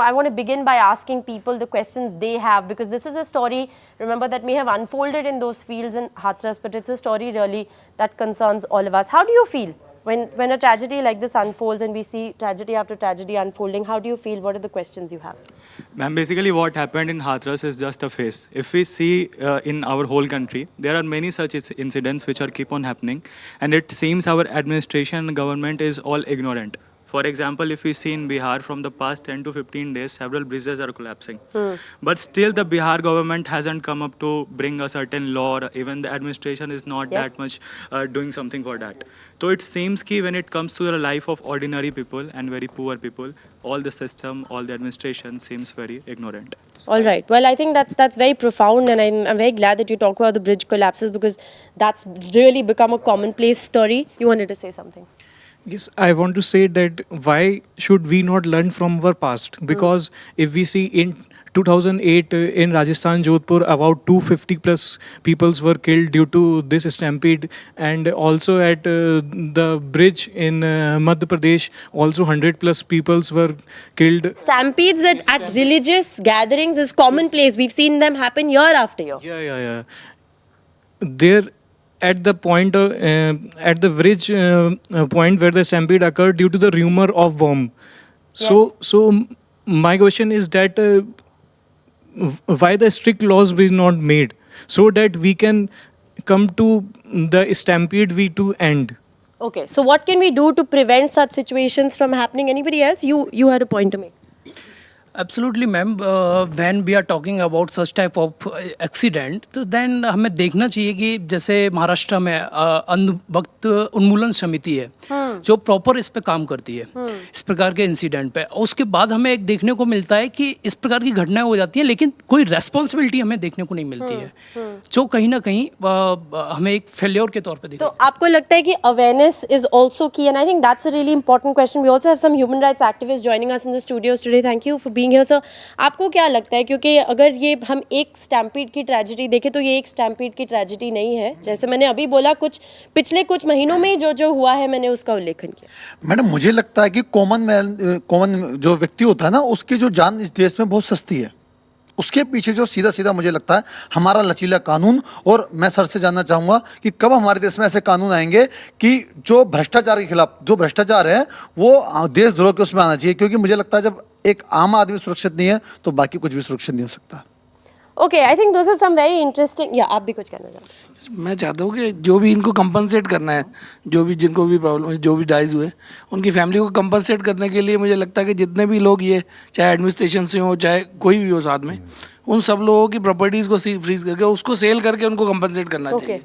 I want to begin by asking people the questions they have, because this is a story, remember, that may have unfolded in those fields in Hathras, but it's a story really that concerns all of us. How do you feel when a tragedy like this unfolds and we see tragedy after tragedy unfolding? How do you feel? What are the questions you have? Ma'am, basically what happened in Hathras is just a phase. If we see in our whole country, there are many such incidents which are keep on happening, and it seems our administration and government is all ignorant. For example, if we see in Bihar from the past 10 to 15 days, several bridges are collapsing. But still the Bihar government hasn't come up to bring a certain law, or even the administration is not that much doing something for that. So it seems that when it comes to the life of ordinary people and very poor people, all the system, all the administration seems very ignorant. All right. Well, I think that's very profound, and I'm very glad that you talk about the bridge collapses, because that's really become a commonplace story. You wanted to say something? Yes, I want to say that why should we not learn from our past? Because if we see in 2008 in Rajasthan, Jodhpur, about 250 plus peoples were killed due to this stampede, and also at the bridge in Madhya Pradesh, also 100 plus peoples were killed. Stampedes at religious gatherings is commonplace. We've seen them happen year after year. Yeah. There, at the point at the bridge point where the stampede occurred due to the rumor of bomb. So my question is that why the strict laws were not made so that we can come to the stampede to end? Okay. So what can we do to prevent such situations from happening? Anybody else? You had a point to make. Absolutely, ma'am. When we are talking about such type of accident, तो then हमें देखना चाहिए कि जैसे महाराष्ट्र में अंधभक्त उन्मूलन समिति है जो प्रॉपर इस पे काम करती है इस प्रकार के इंसिडेंट पे. उसके बाद हमें एक देखने को मिलता है कि इस प्रकार की घटनाएं हो जाती हैं, लेकिन कोई रेस्पॉन्सिबिलिटी हमें देखने को नहीं मिलती है, जो कहीं ना कहीं हमें एक फेल्योर के तौर पे दिखता है. तो आपको लगता है कि awareness is also key, and I think that's a really important question. We also have some human rights activist joining us in the studios today. Thank you for being here sir. आपको क्या लगता है, क्योंकि अगर ये हम एक stampede की ट्रेजेडी देखें तो ये एक स्टैम्पीड की ट्रेजेडी नहीं है, जैसे मैंने अभी बोला, पिछले कुछ महीनों में जो हुआ है मैंने उसका उल्लेखन किया. मैडम, मुझे लगता है कि कॉमन जो व्यक्ति होता है ना, उसकी जो जान इस देश में बहुत सस्ती है. उसके पीछे जो सीधा मुझे लगता है हमारा लचीला कानून. और मैं सर से जानना चाहूँगा कि कब हमारे देश में ऐसे कानून आएंगे कि जो भ्रष्टाचार के खिलाफ जो भ्रष्टाचार है वो देशद्रोह के उसमें आना चाहिए. क्योंकि मुझे लगता है जब एक आम आदमी सुरक्षित नहीं है तो बाकी कुछ भी सुरक्षित नहीं हो सकता. Okay, I think those are some very interesting. या आप भी कुछ कहना चाहते हैं? मैं चाहता हूँ कि जो भी इनको कंपनसेट करना है, जो भी जिनको भी प्रॉब्लम, जो भी डाइज हुए, उनकी फैमिली को कंपनसेट करने के लिए मुझे लगता है कि जितने भी लोग ये, चाहे एडमिनिस्ट्रेशन से हो चाहे कोई भी हो साथ में, उन सब लोगों की प्रॉपर्टीज़ को फ्रीज करके उसको सेल करके उनको कंपनसेट करना चाहिए.